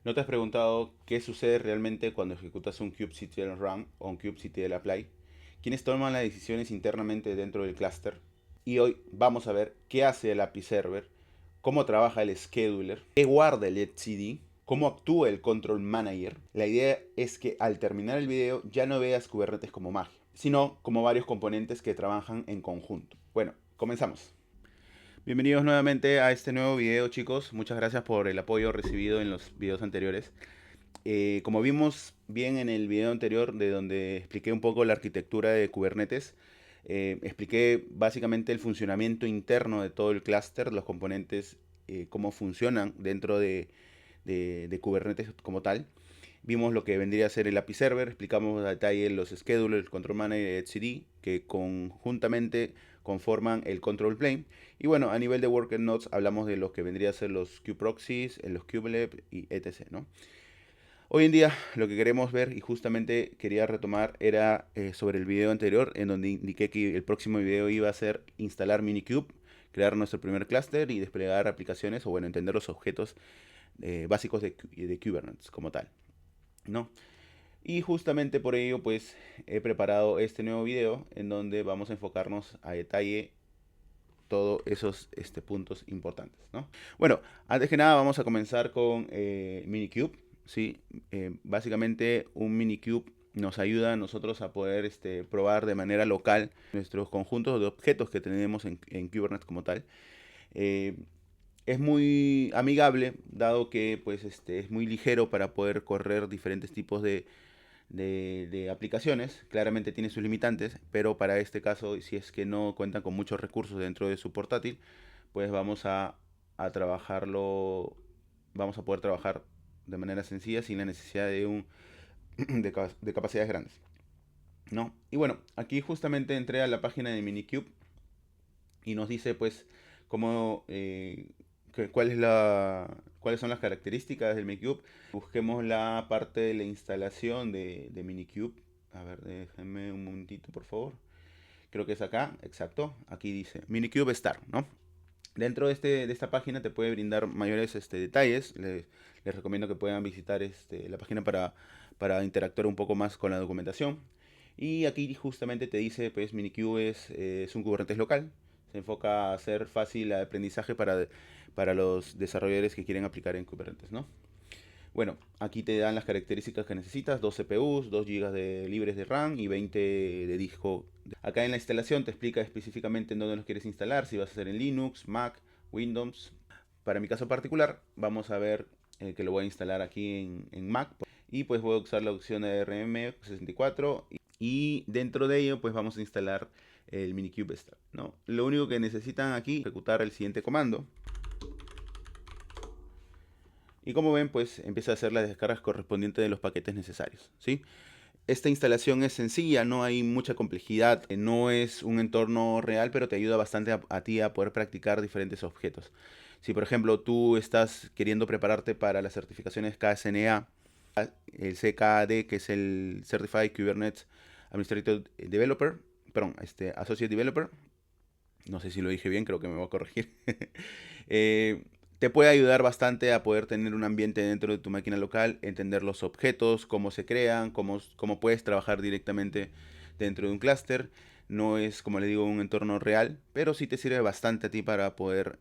¿No te has preguntado qué sucede realmente cuando ejecutas un kubectl run o un kubectl apply? ¿Quiénes toman las decisiones internamente dentro del clúster? Y hoy vamos a ver qué hace el API Server, cómo trabaja el scheduler, qué guarda el etcd, cómo actúa el control manager. La idea es que al terminar el video ya no veas Kubernetes como magia, sino como varios componentes que trabajan en conjunto. Bueno, comenzamos. Bienvenidos nuevamente a este nuevo video, chicos. Muchas gracias por el apoyo recibido en los videos anteriores. Como vimos bien en el video anterior, de donde expliqué un poco la arquitectura de Kubernetes, expliqué básicamente el funcionamiento interno de todo el clúster, los componentes, cómo funcionan dentro de Kubernetes como tal. Vimos lo que vendría a ser el API Server, explicamos a detalle los schedulers, el control manager y etcd, que conjuntamente conforman el control plane. Y bueno, a nivel de worker nodes hablamos de lo que vendría a ser los kubeproxies, los kubelab y etc, ¿no? Hoy en día lo que queremos ver, y justamente quería retomar, era sobre el video anterior, en donde indiqué que el próximo video iba a ser instalar Minikube, crear nuestro primer clúster y desplegar aplicaciones, o bueno, entender los objetos básicos de Kubernetes como tal, ¿no? Y justamente por ello pues he preparado este nuevo video en donde vamos a enfocarnos a detalle todos esos puntos importantes, ¿no? Bueno, antes que nada vamos a comenzar con Minikube, ¿sí? Básicamente un Minikube nos ayuda a nosotros a poder probar de manera local nuestros conjuntos de objetos que tenemos en Kubernetes como tal. Eh, es muy amigable, dado que pues, es muy ligero para poder correr diferentes tipos de aplicaciones. Claramente tiene sus limitantes, pero para este caso, si es que no cuentan con muchos recursos dentro de su portátil, pues a trabajarlo, vamos a poder trabajar de manera sencilla sin la necesidad de capacidades grandes, ¿no? Y bueno, aquí justamente entré a la página de Minikube y nos dice pues cómo cuáles son las características del Minikube. Busquemos la parte de la instalación de Minikube. A ver, déjenme un momentito, por favor. Creo que es acá, exacto. Aquí dice Minikube Start, ¿no? Dentro de esta página te puede brindar mayores detalles. Les recomiendo que puedan visitar la página para interactuar un poco más con la documentación. Y aquí justamente te dice, pues Minikube es un Kubernetes local. Se enfoca a hacer fácil el aprendizaje para los desarrolladores que quieren aplicar en Kubernetes, ¿no? Bueno, aquí te dan las características que necesitas, 2 CPUs, 2 GB libres de RAM y 20 de disco. Acá en la instalación te explica específicamente en dónde los quieres instalar, si vas a hacer en Linux, Mac, Windows. Para mi caso particular, vamos a ver que lo voy a instalar aquí en Mac. Y pues voy a usar la opción de RM64 y dentro de ello pues vamos a instalar el Minikube Start, ¿no? Lo único que necesitan aquí es ejecutar el siguiente comando. Y como ven, pues empieza a hacer las descargas correspondientes de los paquetes necesarios, ¿sí? Esta instalación es sencilla, no hay mucha complejidad, no es un entorno real, pero te ayuda bastante a ti a poder practicar diferentes objetos. Si por ejemplo tú estás queriendo prepararte para las certificaciones KSNA, el CKAD, que es el Certified Kubernetes Administrative Developer, perdón, Associate Developer, no sé si lo dije bien, creo que me voy a corregir. eh, Te puede ayudar bastante a poder tener un ambiente dentro de tu máquina local, entender los objetos, cómo se crean, cómo puedes trabajar directamente dentro de un clúster. No es, como le digo, un entorno real, pero sí te sirve bastante a ti para poder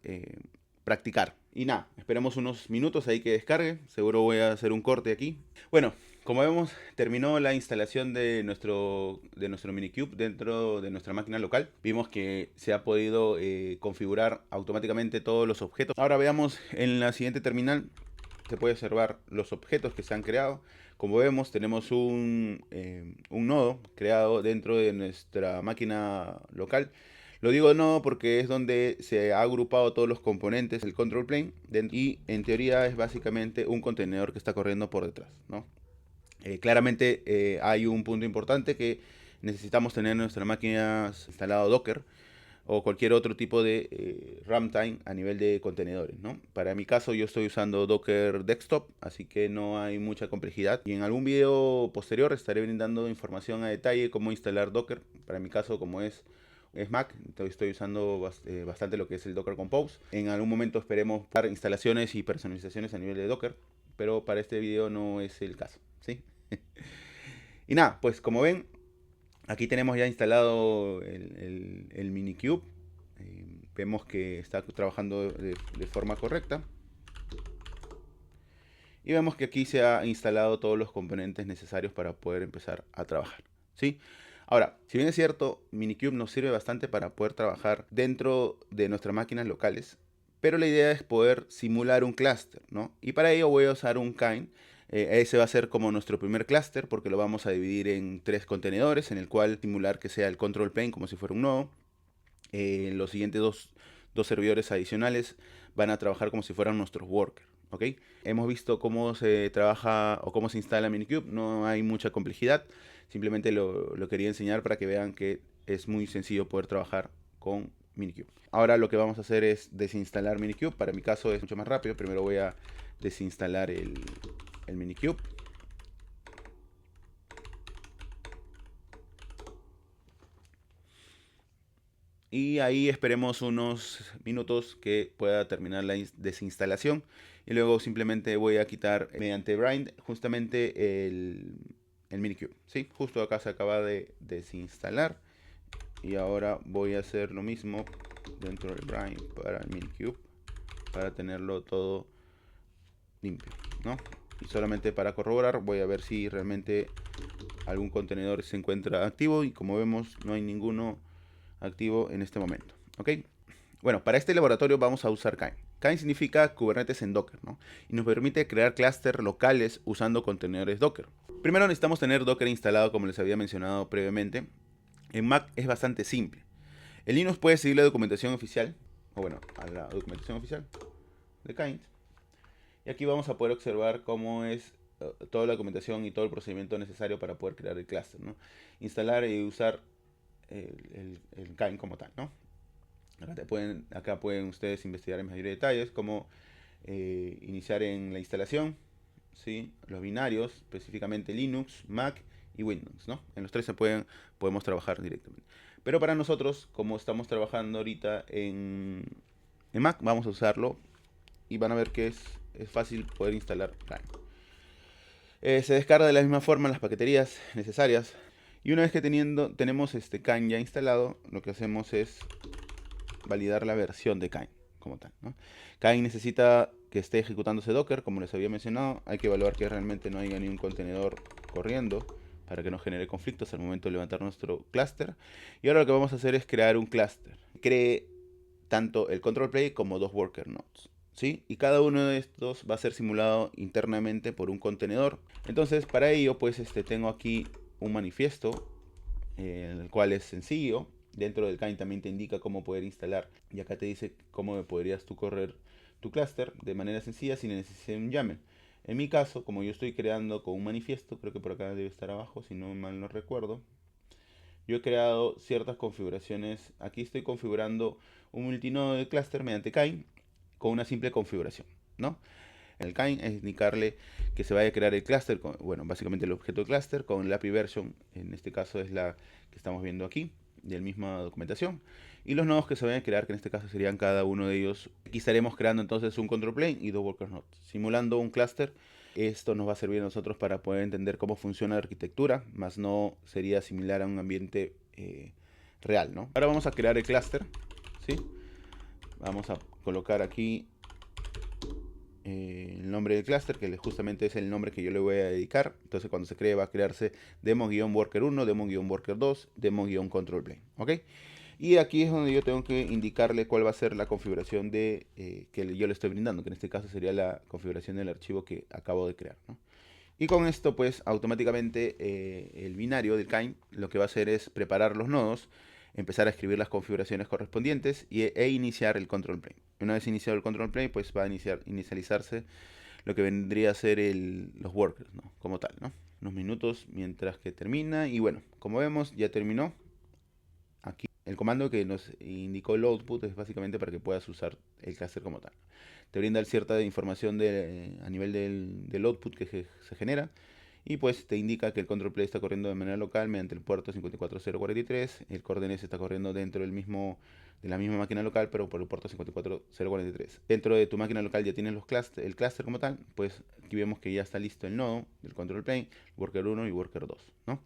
practicar. Y nada, esperemos unos minutos ahí que descargue. Seguro voy a hacer un corte aquí. Bueno, como vemos, terminó la instalación de nuestro Minikube dentro de nuestra máquina local. Vimos que se ha podido configurar automáticamente todos los objetos. Ahora veamos en la siguiente terminal. Se puede observar los objetos que se han creado. Como vemos, tenemos un nodo creado dentro de nuestra máquina local. Lo digo no porque es donde se ha agrupado todos los componentes del control plane y en teoría es básicamente un contenedor que está corriendo por detrás, ¿no? Claramente hay un punto importante que necesitamos tener en nuestra máquina instalado Docker o cualquier otro tipo de runtime a nivel de contenedores, ¿no? Para mi caso yo estoy usando Docker Desktop, así que no hay mucha complejidad. Y en algún video posterior estaré brindando información a detalle cómo instalar Docker. Para mi caso, como es Mac, entonces estoy usando bastante lo que es el Docker Compose. En algún momento esperemos para instalaciones y personalizaciones a nivel de Docker. pero para este video no es el caso, ¿sí? Y nada, pues como ven, aquí tenemos ya instalado el Minikube. Vemos que está trabajando de forma correcta. Y vemos que aquí se ha instalado todos los componentes necesarios para poder empezar a trabajar, ¿sí? Ahora, si bien es cierto, Minikube nos sirve bastante para poder trabajar dentro de nuestras máquinas locales, pero la idea es poder simular un clúster, ¿no? Y para ello voy a usar un Kind. Ese va a ser como nuestro primer clúster porque lo vamos a dividir en 3 contenedores, en el cual simular que sea el control plane como si fuera un nodo. Los siguientes dos servidores adicionales van a trabajar como si fueran nuestros workers, ¿ok? Hemos visto cómo se trabaja o cómo se instala Minikube, no hay mucha complejidad, simplemente lo quería enseñar para que vean que es muy sencillo poder trabajar con Minikube. Ahora lo que vamos a hacer es desinstalar Minikube. Para mi caso es mucho más rápido. Primero voy a desinstalar el Minikube. Y ahí esperemos unos minutos que pueda terminar la desinstalación. Y luego simplemente voy a quitar mediante bind justamente el Minikube, ¿sí? Justo acá se acaba de desinstalar. Y ahora voy a hacer lo mismo dentro del bind para el Minikube, para tenerlo todo limpio, ¿no? Y solamente para corroborar voy a ver si realmente algún contenedor se encuentra activo. Y como vemos no hay ninguno activo en este momento, ¿ok? Bueno, para este laboratorio vamos a usar Kind. Kind significa Kubernetes en Docker, ¿no? Y nos permite crear clústeres locales usando contenedores Docker. Primero necesitamos tener Docker instalado, como les había mencionado previamente. En Mac es bastante simple. En Linux puede seguir la documentación oficial, o bueno, a la documentación oficial de Kind. Y aquí vamos a poder observar cómo es toda la documentación y todo el procedimiento necesario para poder crear el clúster, ¿no? Instalar y usar el Kind como tal, ¿no? Acá pueden ustedes investigar en mayor detalles cómo iniciar en la instalación, ¿sí? Los binarios, específicamente Linux, Mac y Windows, ¿no? En los tres podemos trabajar directamente. Pero para nosotros, como estamos trabajando ahorita en Mac, vamos a usarlo y van a ver que es fácil poder instalar Kind. Se descarga de la misma forma las paqueterías necesarias. Y una vez que tenemos este Kind ya instalado, lo que hacemos es validar la versión de Kind como tal, ¿no? Kind necesita que esté ejecutándose Docker, como les había mencionado. Hay que evaluar que realmente no haya ni un contenedor corriendo para que no genere conflictos al momento de levantar nuestro clúster. Y ahora lo que vamos a hacer es crear un clúster. Cree tanto el control plane como 2 worker nodes, ¿sí? Y cada uno de estos va a ser simulado internamente por un contenedor. Entonces para ello pues tengo aquí un manifiesto, el cual es sencillo. Dentro del Kind también te indica cómo poder instalar. Y acá te dice cómo podrías tú correr tu clúster de manera sencilla sin necesidad de un YAML. En mi caso, como yo estoy creando con un manifiesto, creo que por acá debe estar abajo, si no mal no recuerdo. Yo he creado ciertas configuraciones. Aquí estoy configurando un multinodo de clúster mediante Kind con una simple configuración, ¿no? En el Kind es indicarle que se vaya a crear el clúster, bueno, básicamente el objeto de clúster con el API version. En este caso es la que estamos viendo aquí, de la misma documentación. Y los nodos que se vayan a crear, que en este caso serían cada uno de ellos. Aquí estaremos creando entonces un control plane y 2 worker nodes, simulando un clúster. Esto nos va a servir a nosotros para poder entender cómo funciona la arquitectura, más no sería similar a un ambiente real, ¿no? Ahora vamos a crear el clúster, ¿sí? Vamos a colocar aquí el nombre del clúster, que justamente es el nombre que yo le voy a dedicar. Entonces cuando se cree va a crearse demo-worker1, demo-worker2, demo-control plane, ¿ok? Y aquí es donde yo tengo que indicarle cuál va a ser la configuración que yo le estoy brindando, que en este caso sería la configuración del archivo que acabo de crear, ¿no? Y con esto pues automáticamente el binario del Kind lo que va a hacer es preparar los nodos, empezar a escribir las configuraciones correspondientes e iniciar el control plane. Una vez iniciado el control plane pues va a inicializarse lo que vendría a ser los workers, ¿no? Como tal, ¿no? Unos minutos mientras que termina y bueno, como vemos ya terminó. Aquí el comando que nos indicó el output es básicamente para que puedas usar el clúster como tal. Te brinda cierta información a nivel del output que se genera. Y pues te indica que el control play está corriendo de manera local mediante el puerto 54043. El core DNS está corriendo dentro de la misma máquina local, pero por el puerto 54043. Dentro de tu máquina local ya tienes el clúster como tal. Pues aquí vemos que ya está listo el nodo del control plane, worker 1 y worker 2, ¿no?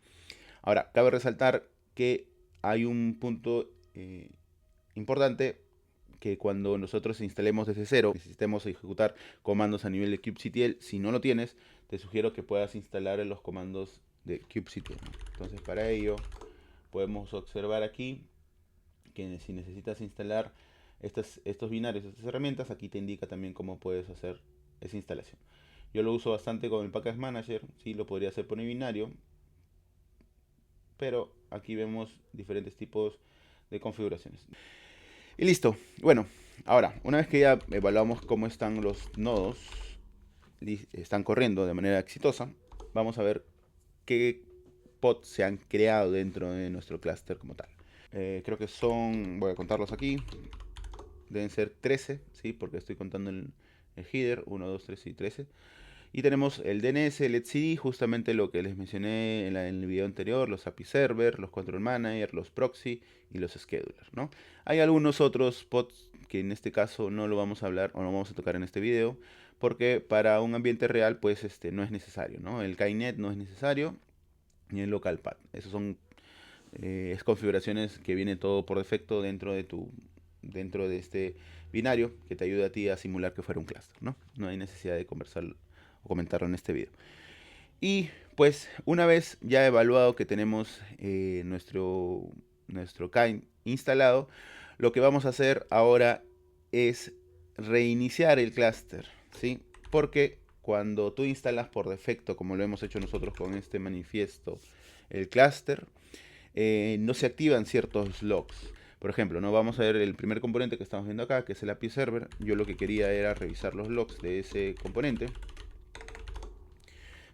Ahora, cabe resaltar que hay un punto importante, que cuando nosotros instalemos desde cero, necesitemos ejecutar comandos a nivel de kubectl. Si no lo tienes, te sugiero que puedas instalar los comandos de kubectl, ¿no? Entonces, para ello podemos observar aquí que si necesitas instalar estos binarios, estas herramientas, aquí te indica también cómo puedes hacer esa instalación. Yo lo uso bastante con el Package Manager, sí, lo podría hacer por el binario, pero aquí vemos diferentes tipos de configuraciones. Y listo. Bueno, ahora, una vez que ya evaluamos cómo están los nodos, están corriendo de manera exitosa, vamos a ver qué pods se han creado dentro de nuestro clúster como tal. Creo que voy a contarlos aquí, deben ser 13, ¿sí? Porque estoy contando el header, 1, 2, 3 y 13. Y tenemos el DNS, el etcd, justamente lo que les mencioné en el video anterior, los API Server, los Control Manager, los Proxy y los Schedulers, ¿no? Hay algunos otros pods que en este caso no lo vamos a hablar o no vamos a tocar en este video, porque para un ambiente real pues no es necesario, ¿no? El KNet no es necesario, ni el localpath. Esos son configuraciones que viene todo por defecto dentro de este binario, que te ayuda a ti a simular que fuera un clúster, ¿no? No hay necesidad de conversar o comentarlo en este video. Y pues una vez ya evaluado que tenemos nuestro kind instalado, lo que vamos a hacer ahora es reiniciar el clúster, ¿sí? Porque cuando tú instalas por defecto, como lo hemos hecho nosotros con este manifiesto, el clúster, no se activan ciertos logs. Por ejemplo, no vamos a ver el primer componente que estamos viendo acá, que es el API Server. Yo lo que quería era revisar los logs de ese componente.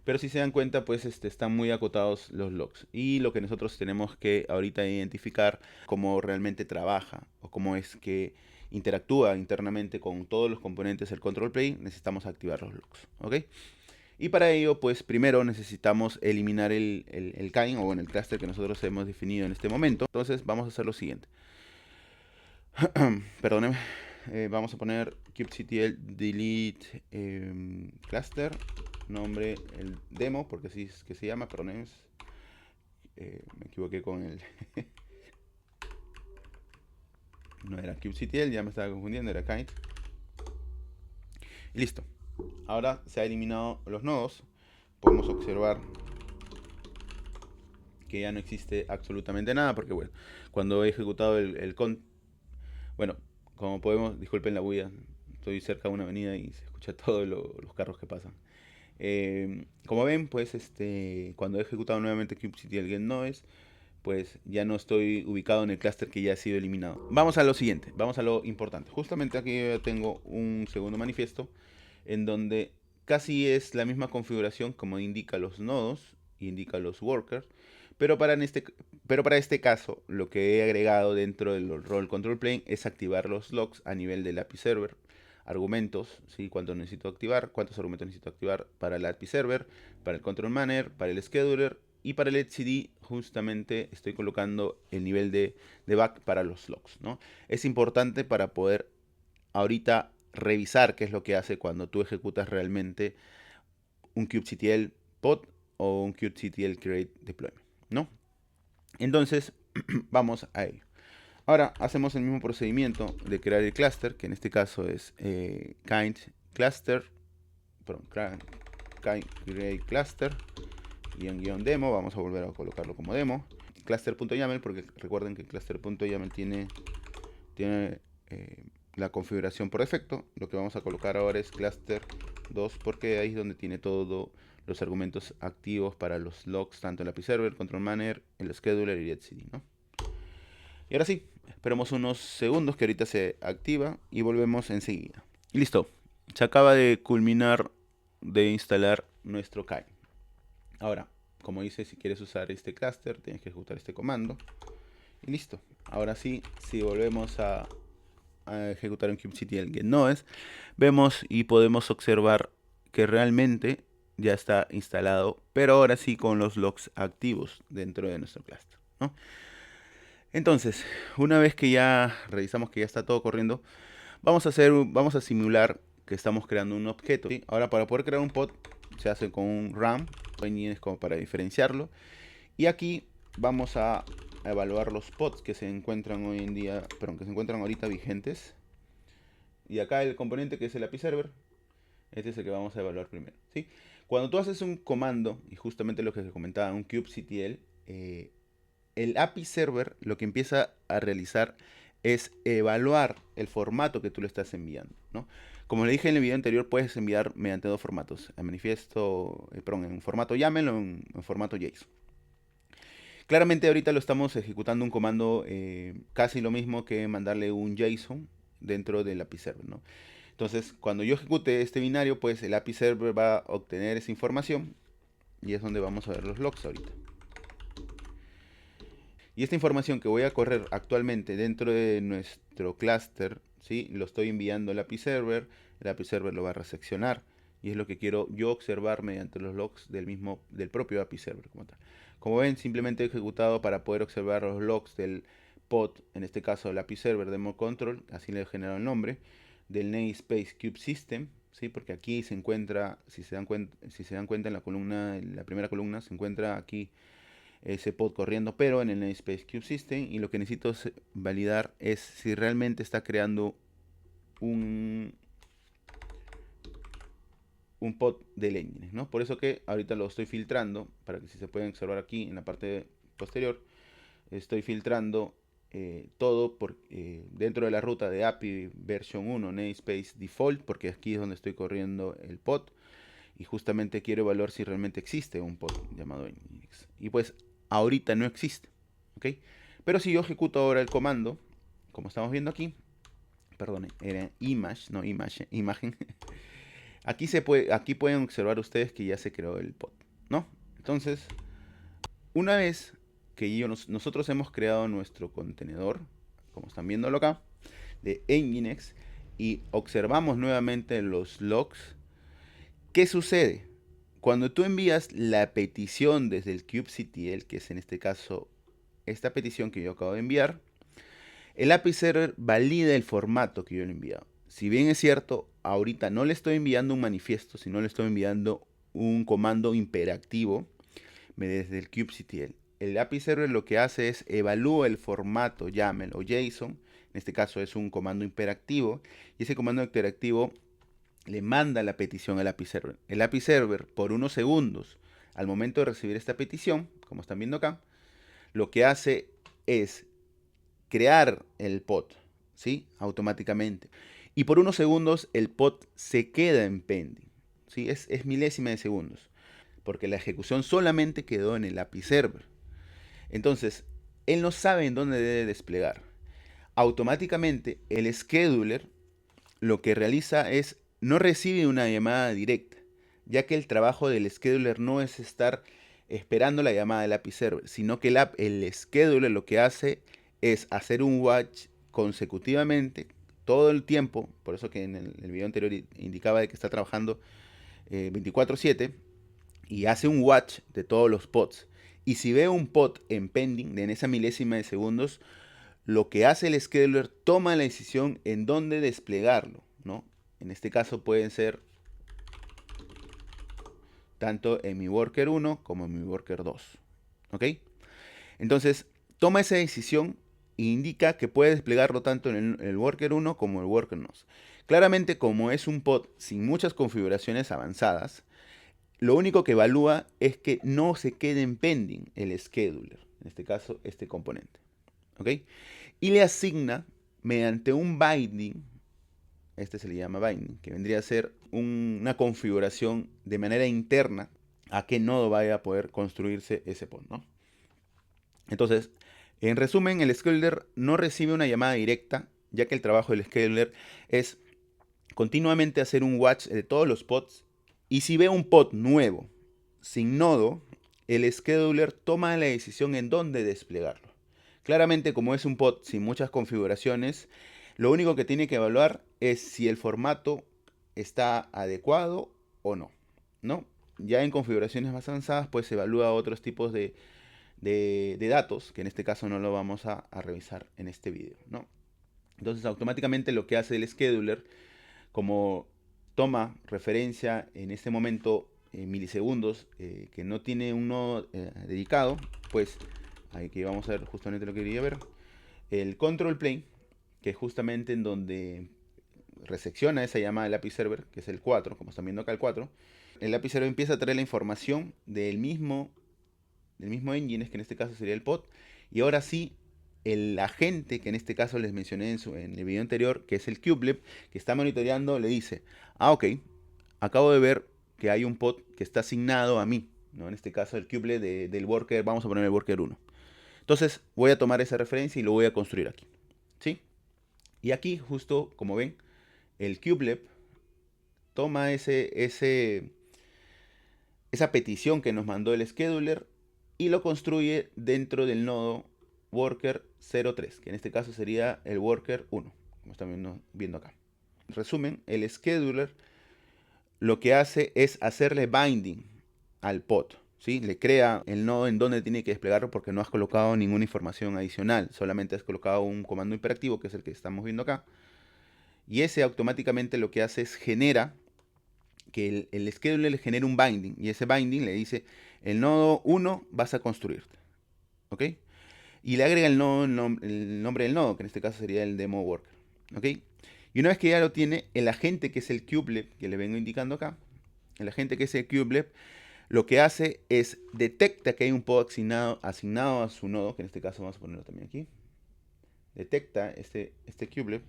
Pero si se dan cuenta, pues están muy acotados los logs. Y lo que nosotros tenemos que ahorita identificar cómo realmente trabaja o cómo es que interactúa internamente con todos los componentes del control plane, necesitamos activar los logs, ¿ok? Y para ello, pues primero necesitamos eliminar el kind, o bueno, el cluster que nosotros hemos definido en este momento. Entonces vamos a hacer lo siguiente. Perdónenme. Vamos a poner kubectl delete cluster, nombre el demo, porque así es que se llama, perdónenme. Me equivoqué con el... no era kubectl, ya me estaba confundiendo, era kind. Y listo. Ahora se ha eliminado los nodos. Podemos observar que ya no existe absolutamente nada, porque bueno, cuando he ejecutado bueno, como podemos, disculpen la bulla, estoy cerca de una avenida y se escucha todos los carros que pasan. Como ven, pues cuando he ejecutado nuevamente kubectl get noise, pues ya no estoy ubicado en el clúster que ya ha sido eliminado. Vamos a lo siguiente, vamos a lo importante. Justamente aquí yo tengo un segundo manifiesto en donde casi es la misma configuración como indica los nodos, indica los workers, pero para este caso lo que he agregado dentro del role control plane es activar los logs a nivel del API server, argumentos, ¿sí? Cuántos argumentos necesito activar para el API server, para el control manager, para el scheduler y para el etcd. Justamente estoy colocando el nivel de debug para los logs, ¿no? Es importante para poder ahorita revisar qué es lo que hace cuando tú ejecutas realmente un kubectl pod o un kubectl create deployment, ¿no? Entonces, vamos a ello. Ahora hacemos el mismo procedimiento de crear el clúster, que en este caso es kind cluster, kind create cluster guión demo. Vamos a volver a colocarlo como demo. Cluster.yaml, porque recuerden que cluster.yaml tiene la configuración por defecto. Lo que vamos a colocar ahora es cluster 2, porque ahí es donde tiene todos los argumentos activos para los logs, tanto el API server, control manager, el scheduler y etcd, ¿no? Y ahora sí, esperamos unos segundos que ahorita se activa y volvemos enseguida. Y listo, se acaba de culminar de instalar nuestro KAI. Ahora, como dice, si quieres usar este clúster, tienes que ejecutar este comando. Y listo. Ahora sí, si volvemos a ejecutar un kubectl get nodes, vemos y podemos observar que realmente ya está instalado, pero ahora sí con los logs activos dentro de nuestro cluster, ¿no? Entonces, una vez que ya revisamos que ya está todo corriendo, vamos a simular que estamos creando un objeto, ¿sí? Ahora, para poder crear un pod se hace con un RAM, es como para diferenciarlo. Y aquí vamos a evaluar los pods que se encuentran hoy en día, perdón, que se encuentran ahorita vigentes. Y acá el componente que es el API Server, este es el que vamos a evaluar primero, ¿sí? Cuando tú haces un comando, y justamente lo que se comentaba, un kubectl, el API Server lo que empieza a realizar es evaluar el formato que tú le estás enviando, ¿no? Como le dije en el video anterior, puedes enviar mediante dos formatos, en manifiesto, perdón, en formato YAML o en formato JSON. Claramente ahorita lo estamos ejecutando un comando casi lo mismo que mandarle un JSON dentro del API Server, ¿no? Entonces, cuando yo ejecute este binario, pues el API Server va a obtener esa información y es donde vamos a ver los logs ahorita. Y esta información que voy a correr actualmente dentro de nuestro clúster, ¿sí? Lo estoy enviando al API Server, el API Server lo va a reseccionar y es lo que quiero yo observar mediante los logs del propio API Server como tal. Como ven, simplemente he ejecutado para poder observar los logs del pod, en este caso el API Server Demo Control, así le he generado el nombre, del namespace kubesystem, ¿sí? Porque aquí se encuentra, si se dan cuenta en la columna, en la primera columna, se encuentra aquí ese pod corriendo, pero en el namespace kubesystem, y lo que necesito validar es si realmente está creando un pod del engine, ¿no? Por eso que ahorita lo estoy filtrando, para que si se pueden observar aquí en la parte posterior, estoy filtrando todo dentro de la ruta de API version 1 namespace default, porque aquí es donde estoy corriendo el pod, y justamente quiero evaluar si realmente existe un pod llamado Nginx. Y pues ahorita no existe, ¿ok? Pero si yo ejecuto ahora el comando, como estamos viendo aquí, perdón, era image, no image, imagen. Aquí pueden observar ustedes que ya se creó el pod, ¿no? Entonces, una vez que nosotros hemos creado nuestro contenedor, como están viéndolo acá, de Nginx, y observamos nuevamente los logs, ¿qué sucede? Cuando tú envías la petición desde el kubectl, que es en este caso esta petición que yo acabo de enviar, el API Server valida el formato que yo le he enviado. Si bien es cierto, ahorita no le estoy enviando un manifiesto, sino le estoy enviando un comando imperativo desde el kubectl. El API Server lo que hace es evalúa el formato YAML o JSON, en este caso es un comando imperativo, y ese comando imperativo le manda la petición al API Server. El API Server, por unos segundos, al momento de recibir esta petición, como están viendo acá, lo que hace es crear el pod, ¿sí? Automáticamente. Y por unos segundos el pod se queda en pending, ¿sí? Es milésima de segundos, porque la ejecución solamente quedó en el API Server. Entonces, él no sabe en dónde debe desplegar. Automáticamente, el scheduler lo que realiza es no recibe una llamada directa, ya que el trabajo del scheduler no es estar esperando la llamada del API Server, sino que el scheduler lo que hace es hacer un watch consecutivamente todo el tiempo, por eso que en el video anterior indicaba de que está trabajando 24/7, y hace un watch de todos los pods. Y si ve un pod en pending, en esa milésima de segundos, lo que hace el scheduler toma la decisión en dónde desplegarlo, ¿no? En este caso pueden ser tanto en mi worker 1 como en mi worker 2, ¿ok? Entonces, toma esa decisión e indica que puede desplegarlo tanto en el worker 1 como en el worker 2. Claramente, como es un pod sin muchas configuraciones avanzadas, lo único que evalúa es que no se quede en pending el scheduler, en este caso este componente, ¿ok? Y le asigna mediante un binding, este se le llama binding, que vendría a ser una configuración de manera interna a qué nodo vaya a poder construirse ese pod, ¿no? Entonces, en resumen, el scheduler no recibe una llamada directa, ya que el trabajo del scheduler es continuamente hacer un watch de todos los pods, y si ve un pod nuevo sin nodo, el scheduler toma la decisión en dónde desplegarlo. Claramente, como es un pod sin muchas configuraciones, lo único que tiene que evaluar es si el formato está adecuado o no, ¿no? ya en configuraciones más avanzadas, pues se evalúa otros tipos de datos, que en este caso no lo vamos a revisar en este video, ¿no? Entonces, automáticamente lo que hace el scheduler, como toma referencia en este momento en milisegundos, que no tiene un nodo dedicado, pues aquí vamos a ver justamente lo que quería ver. El control plane, que es justamente en donde resecciona esa llamada del API server, que es el 4, como están viendo acá el 4. El API server empieza a traer la información del mismo engine, que en este caso sería el pod, y ahora sí el agente, que en este caso les mencioné en el video anterior, que es el kubelet, que está monitoreando, le dice, ok, acabo de ver que hay un pod que está asignado a mí, ¿no? En este caso el kubelet del worker, vamos a poner el worker 1. Entonces voy a tomar esa referencia y lo voy a construir aquí, ¿sí? Y aquí, justo como ven, el kubelet toma esa petición que nos mandó el scheduler y lo construye dentro del nodo worker 03, que en este caso sería el worker 1, como están viendo acá. En resumen, el scheduler lo que hace es hacerle binding al pod, ¿sí? Le crea el nodo en donde tiene que desplegarlo porque no has colocado ninguna información adicional, solamente has colocado un comando imperativo, que es el que estamos viendo acá, y ese automáticamente lo que hace es genera que el scheduler le genera un binding, y ese binding le dice, el nodo 1 vas a construirte, ¿ok? Y le agrega el nombre del nodo, que en este caso sería el demo worker, ¿ok? Y una vez que ya lo tiene, el agente, que es el kubelet, que le vengo indicando acá, el agente que es el kubelet, lo que hace es detecta que hay un pod asignado a su nodo, que en este caso vamos a ponerlo también aquí, detecta este kubelet,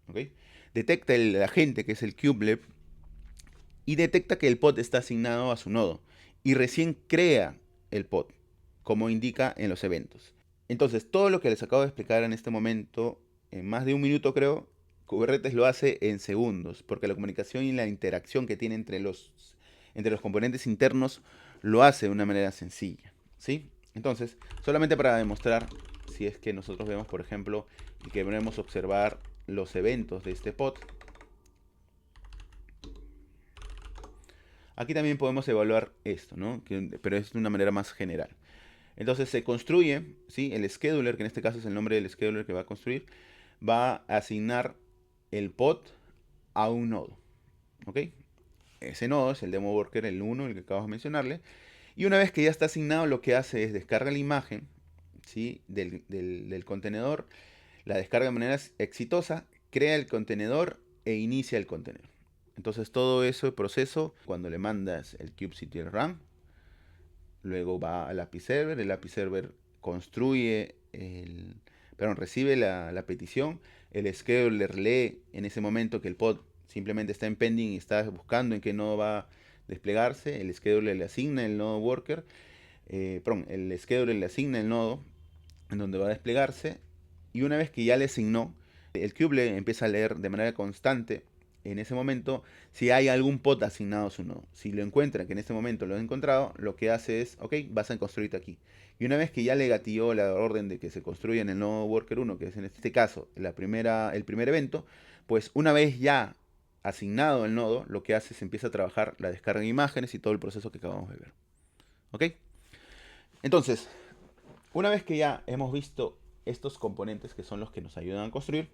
¿ok? Detecta el agente, que es el kubelet, y detecta que el pod está asignado a su nodo y recién crea el pod, como indica en los eventos. Entonces, todo lo que les acabo de explicar en este momento, en más de un minuto creo, Kubernetes lo hace en segundos, porque la comunicación y la interacción que tiene entre los componentes internos lo hace de una manera sencilla, ¿sí? Entonces, solamente para demostrar, si es que nosotros vemos, por ejemplo, y queremos observar los eventos de este pod, aquí también podemos evaluar esto, ¿no? Pero es de una manera más general. Entonces se construye, ¿sí? El scheduler, que en este caso es el nombre del scheduler que va a construir, va a asignar el pod a un nodo, ¿ok? Ese nodo es el demo worker, el 1, el que acabamos de mencionarle. Y una vez que ya está asignado, lo que hace es descarga la imagen, ¿sí? del contenedor, la descarga de manera exitosa, crea el contenedor e inicia el contenedor. Entonces todo ese proceso, cuando le mandas el kubectl run, luego va al API server, el API server recibe la petición, el scheduler lee en ese momento que el pod simplemente está en pending y está buscando en qué nodo va a desplegarse, el scheduler le asigna el nodo worker, el scheduler le asigna el nodo en donde va a desplegarse, y una vez que ya le asignó, el kubelet empieza a leer de manera constante en ese momento si hay algún pod asignado a su nodo. Si lo encuentra, que en este momento lo ha encontrado, lo que hace es, ok, vas a construirte aquí. Y una vez que ya le gatilló la orden de que se construya en el nodo worker 1, que es en este caso el primer evento, pues una vez ya asignado el nodo, lo que hace es empieza a trabajar la descarga de imágenes y todo el proceso que acabamos de ver. ¿Ok? Entonces, una vez que ya hemos visto estos componentes que son los que nos ayudan a construir,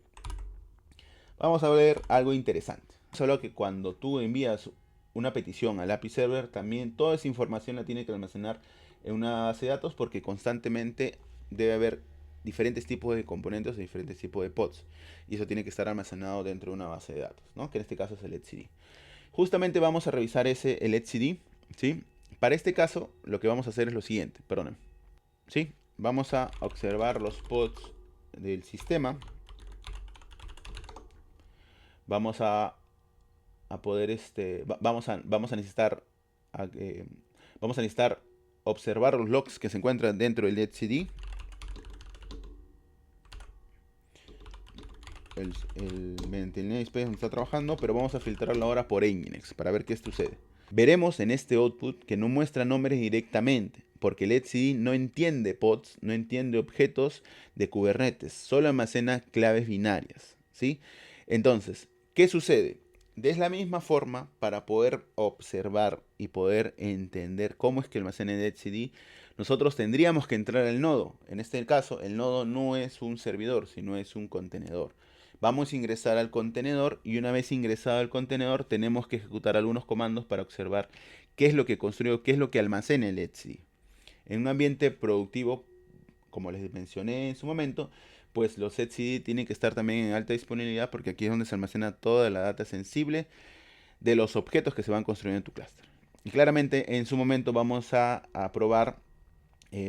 vamos a ver algo interesante. Solo que cuando tú envías una petición al API server, también toda esa información la tiene que almacenar en una base de datos, porque constantemente debe haber diferentes tipos de componentes o diferentes tipos de pods. Y eso tiene que estar almacenado dentro de una base de datos, ¿no? Que en este caso es el etcd. Justamente vamos a revisar el etcd, ¿sí? Para este caso, lo que vamos a hacer es lo siguiente, perdonen. ¿Sí? Vamos a observar los pods del sistema. Vamos a poder vamos a necesitar observar los logs que se encuentran dentro del etcd. Mediante el namespace donde está trabajando, pero vamos a filtrarlo ahora por Nginx para ver qué sucede. Veremos en este output que no muestra nombres directamente, porque el etcd no entiende pods, no entiende objetos de Kubernetes, solo almacena claves binarias, ¿sí? Entonces, ¿qué sucede? De la misma forma, para poder observar y poder entender cómo es que almacena el etcd, nosotros tendríamos que entrar al nodo. En este caso, el nodo no es un servidor, sino es un contenedor. Vamos a ingresar al contenedor y una vez ingresado al contenedor tenemos que ejecutar algunos comandos para observar qué es lo que construyó, qué es lo que almacena el etcd. En un ambiente productivo, como les mencioné en su momento, pues los etcd tienen que estar también en alta disponibilidad porque aquí es donde se almacena toda la data sensible de los objetos que se van construyendo en tu clúster. Y claramente en su momento vamos a probar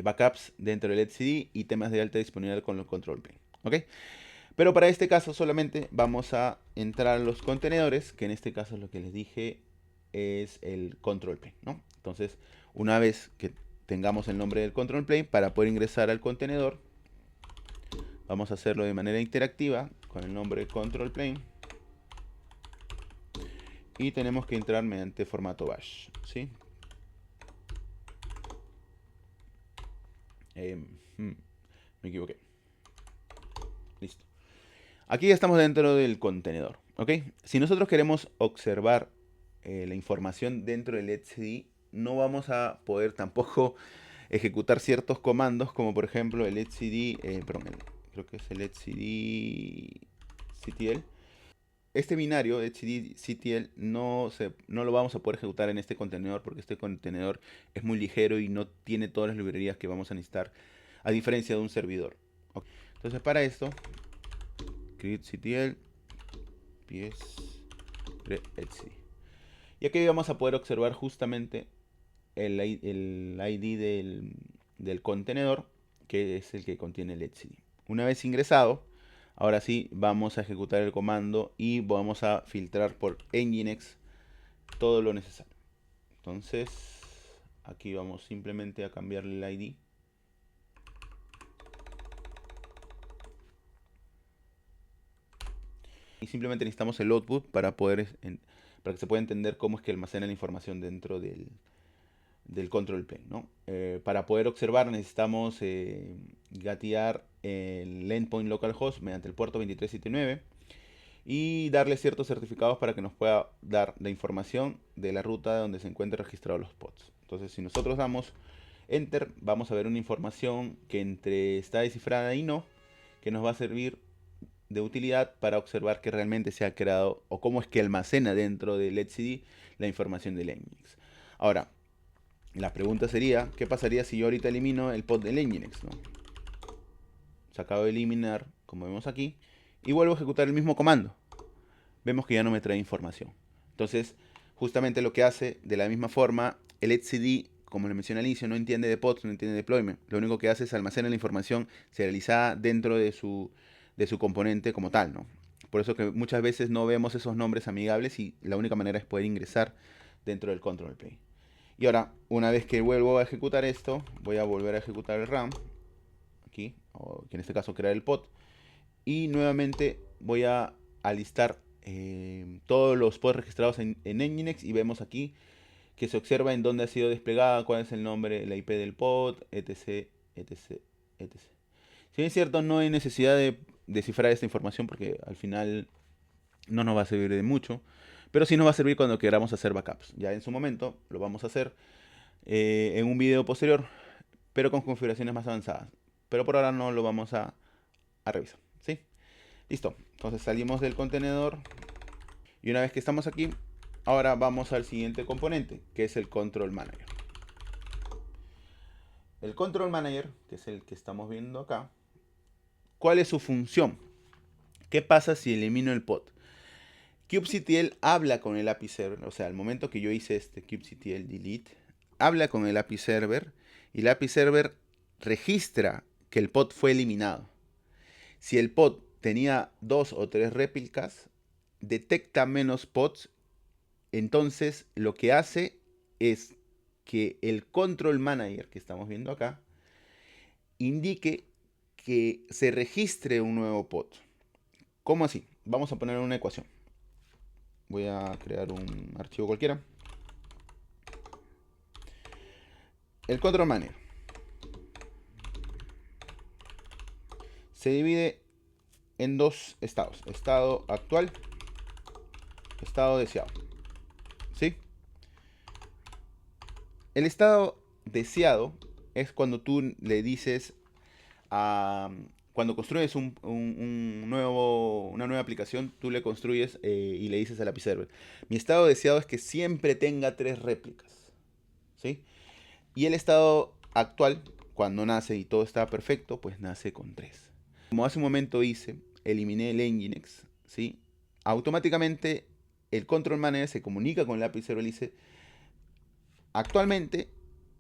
backups dentro del etcd y temas de alta disponibilidad con los control plane. ¿Ok? Pero para este caso solamente vamos a entrar a los contenedores, que en este caso lo que les dije es el control plane, ¿no? Entonces, una vez que tengamos el nombre del control plane, para poder ingresar al contenedor, vamos a hacerlo de manera interactiva con el nombre control plane. Y tenemos que entrar mediante formato bash, ¿sí? Me equivoqué. Listo. Aquí ya estamos dentro del contenedor, ¿ok? Si nosotros queremos observar la información dentro del etcd, no vamos a poder tampoco ejecutar ciertos comandos, como por ejemplo el etcd, creo que es el etcd-ctl. Este binario etcd-ctl no lo vamos a poder ejecutar en este contenedor porque este contenedor es muy ligero y no tiene todas las librerías que vamos a necesitar, a diferencia de un servidor. Okay. Entonces para esto, create-ctl ps etcd. Y aquí vamos a poder observar justamente el ID del contenedor, que es el que contiene el etcd. Una vez ingresado, ahora sí vamos a ejecutar el comando y vamos a filtrar por Nginx todo lo necesario. Entonces, aquí vamos simplemente a cambiarle el ID. Y simplemente necesitamos el output para que se pueda entender cómo es que almacena la información dentro del control plane, ¿no? Para poder observar necesitamos gatear el endpoint localhost mediante el puerto 2379 y darle ciertos certificados para que nos pueda dar la información de la ruta donde se encuentran registrados los pods. Entonces, si nosotros damos enter, vamos a ver una información que entre está descifrada y no, que nos va a servir de utilidad para observar que realmente se ha creado o cómo es que almacena dentro del etcd la información del Nginx. Ahora, la pregunta sería, ¿qué pasaría si yo ahorita elimino el pod del Nginx, ¿no? Se acaba de eliminar, como vemos aquí, y vuelvo a ejecutar el mismo comando. Vemos que ya no me trae información. Entonces, justamente lo que hace, de la misma forma, el etcd, como le mencioné al inicio, no entiende de pods, no entiende de deployment. Lo único que hace es almacenar la información serializada dentro de su componente como tal, ¿no? Por eso que muchas veces no vemos esos nombres amigables y la única manera es poder ingresar dentro del control plane. Y ahora, una vez que vuelvo a ejecutar esto, voy a volver a ejecutar el RAM, aquí, o que en este caso crear el pod, y nuevamente voy a alistar todos los pods registrados en Nginx y vemos aquí que se observa en dónde ha sido desplegada, cuál es el nombre, la IP del pod, etc, etc, etc. Si bien es cierto, no hay necesidad de descifrar esta información porque al final no nos va a servir de mucho, pero sí nos va a servir cuando queramos hacer backups. Ya en su momento lo vamos a hacer en un video posterior, pero con configuraciones más avanzadas. Pero por ahora no lo vamos a revisar, ¿sí? Listo, entonces salimos del contenedor y una vez que estamos aquí, ahora vamos al siguiente componente, que es el Control Manager. El Control Manager, que es el que estamos viendo acá, ¿cuál es su función? ¿Qué pasa si elimino el pod? kubectl habla con el API server, o sea, al momento que yo hice este kubectl delete, habla con el API server y el API server registra que el pod fue eliminado. Si el pod tenía 2 o 3 réplicas, detecta menos pods, entonces lo que hace es que el control manager que estamos viendo acá indique que se registre un nuevo pod. ¿Cómo así? Vamos a poner una ecuación. Voy a crear un archivo cualquiera. El control manager se divide en dos estados. Estado actual estado deseado, ¿sí? El estado deseado es cuando tú le dices a... Cuando construyes una nueva aplicación, tú le construyes y le dices al API Server, mi estado deseado es que siempre tenga 3 réplicas, ¿sí? Y el estado actual, cuando nace y todo está perfecto, pues nace con 3. Como hace un momento hice, eliminé el Nginx, ¿sí? Automáticamente el Control Manager se comunica con el API Server y dice, actualmente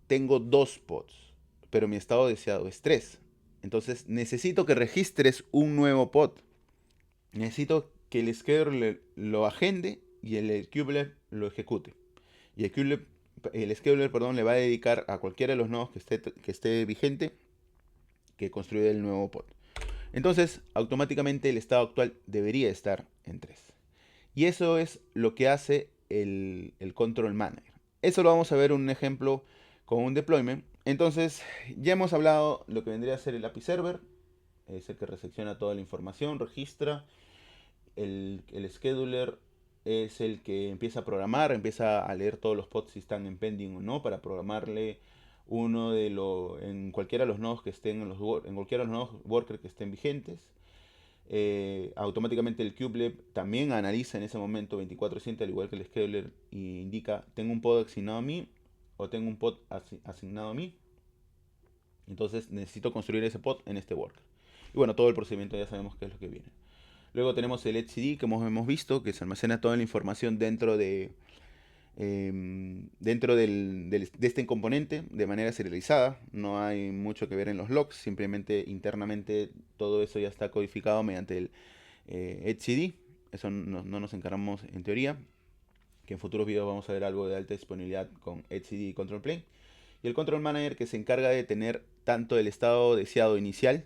tengo 2 pods, pero mi estado deseado es 3. Entonces necesito que registres un nuevo pod. Necesito que el scheduler lo agende y el kubelet lo ejecute. Y el scheduler, perdón, le va a dedicar a cualquiera de los nodos que esté vigente que construya el nuevo pod. Entonces, automáticamente el estado actual debería estar en 3. Y eso es lo que hace el Control Manager. Eso lo vamos a ver en un ejemplo con un deployment. Entonces, ya hemos hablado lo que vendría a ser el API Server. Es el que recepciona toda la información, registra. El scheduler es el que empieza a programar, empieza a leer todos los pods si están en pending o no, para programarle en cualquiera de los nodos que estén en cualquiera de los nodos worker que estén vigentes. Automáticamente el kubelet también analiza en ese momento 24/7, al igual que el scheduler, y indica, tengo un pod asignado a mí o tengo un pod asignado a mí. Entonces necesito construir ese pod en este worker. Y bueno, todo el procedimiento ya sabemos qué es lo que viene. Luego tenemos el etcd que hemos visto, que se almacena toda la información dentro de este componente de manera serializada. No hay mucho que ver en los logs, simplemente internamente todo eso ya está codificado mediante el etcd. Eso no nos encargamos en teoría, que en futuros videos vamos a ver algo de alta disponibilidad con etcd y control plane. Y el control manager, que se encarga de tener tanto el estado deseado inicial,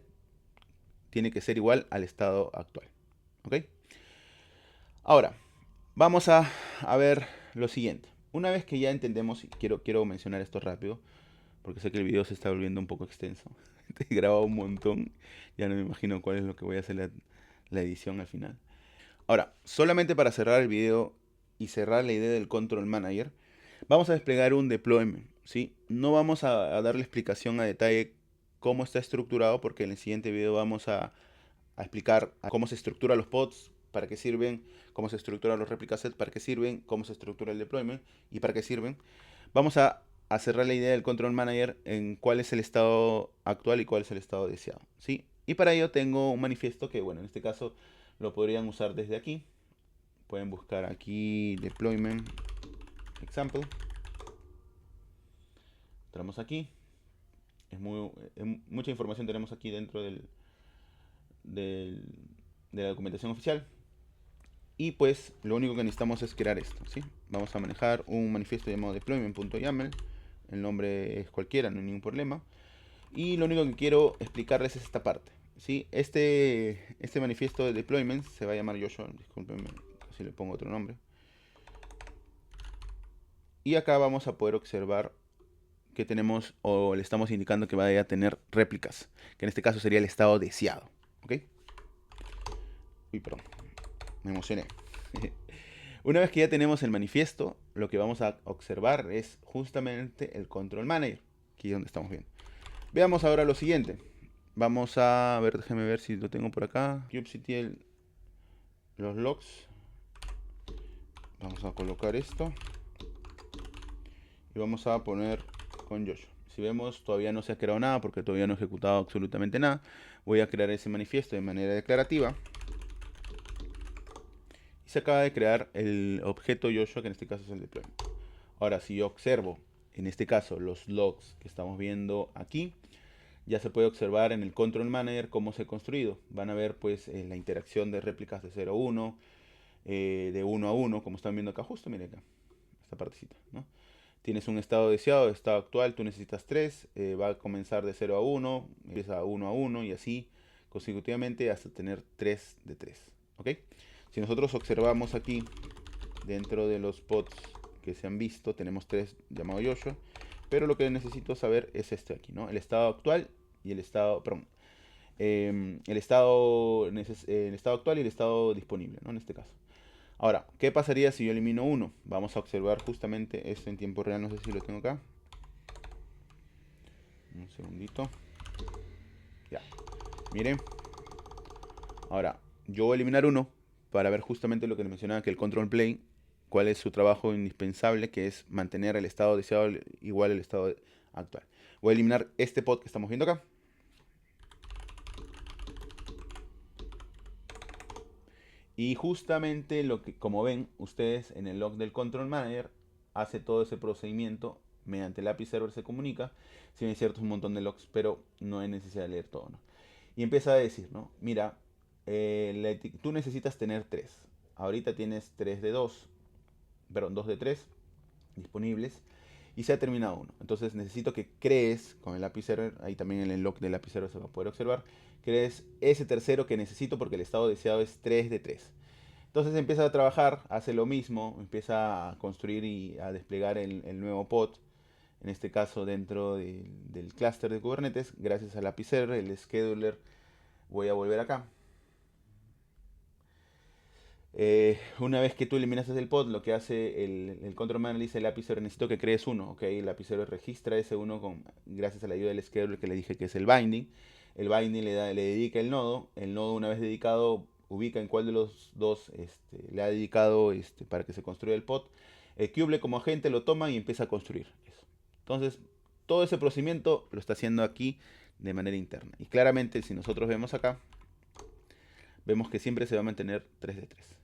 tiene que ser igual al estado actual. ¿Ok? Ahora, vamos a ver lo siguiente. Una vez que ya entendemos, y quiero mencionar esto rápido, porque sé que el video se está volviendo un poco extenso. He grabado un montón, ya no me imagino cuál es lo que voy a hacer la edición al final. Ahora, solamente para cerrar el video y cerrar la idea del Control Manager, vamos a desplegar un deployment, ¿sí? No vamos a darle explicación a detalle cómo está estructurado, porque en el siguiente video vamos a explicar cómo se estructuran los pods, para qué sirven, cómo se estructuran los replica sets, para qué sirven, cómo se estructura el deployment y para qué sirven. Vamos a cerrar la idea del control manager en cuál es el estado actual y cuál es el estado deseado, ¿sí? Y para ello tengo un manifiesto que, bueno, en este caso lo podrían usar desde aquí. Pueden buscar aquí deployment example. Entramos aquí. Mucha información tenemos aquí dentro de la documentación oficial. Y pues lo único que necesitamos es crear esto, ¿sí? Vamos a manejar un manifiesto llamado deployment.yaml. El nombre es cualquiera, no hay ningún problema. Y lo único que quiero explicarles es esta parte, ¿sí? Este manifiesto de deployment se va a llamar Joshua, discúlpenme si le pongo otro nombre. Y acá vamos a poder observar que tenemos, o le estamos indicando que vaya a tener réplicas, que en este caso sería el estado deseado, ¿ok? Uy, perdón, me emocioné. Una vez que ya tenemos el manifiesto, lo que vamos a observar es justamente el control manager, aquí donde estamos viendo. Veamos ahora lo siguiente. Vamos a ver, déjeme ver si lo tengo por acá. kubectl, los logs. Vamos a colocar esto. Y vamos a poner con Joshua. Si vemos, todavía no se ha creado nada porque todavía no he ejecutado absolutamente nada. Voy a crear ese manifiesto de manera declarativa. Y se acaba de crear el objeto Joshua, que en este caso es el deployment. Ahora, si yo observo, en este caso, los logs que estamos viendo aquí, ya se puede observar en el Control Manager cómo se ha construido. Van a ver pues la interacción de réplicas de 0 a 1, de 1 a 1, como están viendo acá, justo miren acá, esta partecita, ¿no? Tienes un estado deseado, estado actual, tú necesitas 3, va a comenzar de 0 a 1, empieza a 1 a 1 y así consecutivamente hasta tener 3 de 3, ¿ok? Si nosotros observamos aquí, dentro de los pods que se han visto, tenemos 3 llamado Joshua, pero lo que necesito saber es este aquí, ¿no? El estado actual y el estado, perdón, el estado actual y el estado disponible, ¿no? En este caso. Ahora, ¿qué pasaría si yo elimino uno? Vamos a observar justamente esto en tiempo real. No sé si lo tengo acá. Un segundito. Ya. Miren. Ahora, yo voy a eliminar uno para ver justamente lo que les mencionaba, que el control plane, cuál es su trabajo indispensable, que es mantener el estado deseado igual al estado actual. Voy a eliminar este pod que estamos viendo acá. Y justamente lo que, como ven ustedes en el log del control manager, hace todo ese procedimiento mediante el API server se comunica. Si bien es cierto, es un montón de logs, pero no hay necesidad de leer todo, ¿no? Y empieza a decir, ¿no? Mira, tú necesitas tener 3. Ahorita tienes 3 de 2, perdón, 2 de 3 disponibles y se ha terminado uno. Entonces necesito que crees con el API server, ahí también en el log del API server se va a poder observar, crees ese tercero que necesito porque el estado deseado es 3 de 3. Entonces empieza a trabajar, hace lo mismo, empieza a construir y a desplegar el nuevo pod, en este caso dentro del clúster de Kubernetes, gracias al API server, el scheduler. Voy a volver acá. Una vez que tú eliminas el pod, lo que hace el control manager dice el API server, necesito que crees uno, ¿ok? El API server registra ese uno gracias a la ayuda del scheduler que le dije que es el binding. El binding le dedica el nodo una vez dedicado ubica en cuál de los dos le ha dedicado para que se construya el pod. El kubelet como agente lo toma y empieza a construir eso. Entonces, todo ese procedimiento lo está haciendo aquí de manera interna. Y claramente, si nosotros vemos acá, vemos que siempre se va a mantener 3 de 3.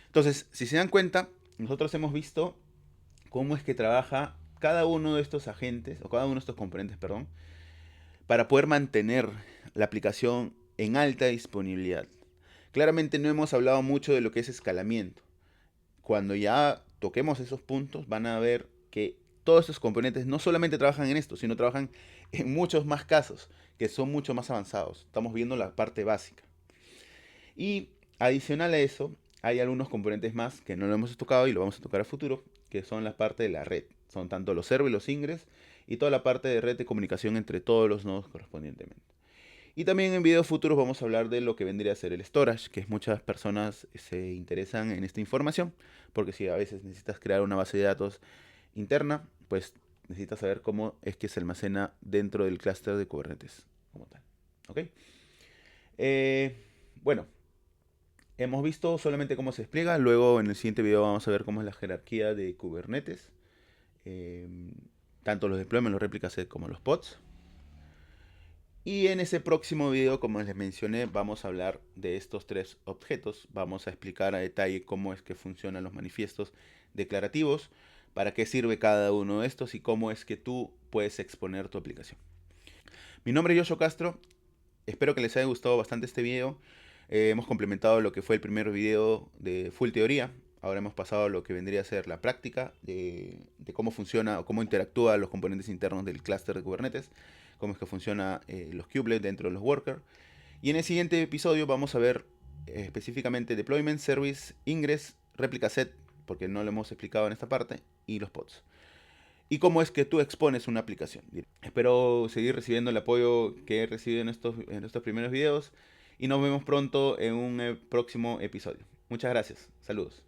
Entonces, si se dan cuenta, nosotros hemos visto cómo es que trabaja cada uno de estos agentes, o cada uno de estos componentes, perdón, para poder mantener la aplicación en alta disponibilidad. Claramente no hemos hablado mucho de lo que es escalamiento. Cuando ya toquemos esos puntos, van a ver que todos estos componentes no solamente trabajan en esto, sino trabajan en muchos más casos, que son mucho más avanzados. Estamos viendo la parte básica. Y adicional a eso, hay algunos componentes más que no lo hemos tocado y lo vamos a tocar a futuro, que son la parte de la red. Son tanto los servers y los ingres y toda la parte de red de comunicación entre todos los nodos correspondientemente. Y también en videos futuros vamos a hablar de lo que vendría a ser el storage, que muchas personas se interesan en esta información, porque si a veces necesitas crear una base de datos interna, pues necesitas saber cómo es que se almacena dentro del clúster de Kubernetes como tal. ¿Ok? Bueno, hemos visto solamente cómo se despliega, luego en el siguiente video vamos a ver cómo es la jerarquía de Kubernetes, eh, tanto los deployments, los réplicas como los pods. Y en ese próximo video, como les mencioné, vamos a hablar de estos 3 objetos. Vamos a explicar a detalle cómo es que funcionan los manifiestos declarativos, para qué sirve cada uno de estos y cómo es que tú puedes exponer tu aplicación. Mi nombre es Yoshio Castro. Espero que les haya gustado bastante este video. Hemos complementado lo que fue el primer video de full teoría. Ahora hemos pasado a lo que vendría a ser la práctica de cómo funciona o cómo interactúan los componentes internos del clúster de Kubernetes, cómo es que funciona los kubelets dentro de los workers. Y en el siguiente episodio vamos a ver específicamente deployment, service, ingress, replica set, porque no lo hemos explicado en esta parte, y los pods. Y cómo es que tú expones una aplicación. Espero seguir recibiendo el apoyo que he recibido en estos primeros videos y nos vemos pronto en un próximo episodio. Muchas gracias. Saludos.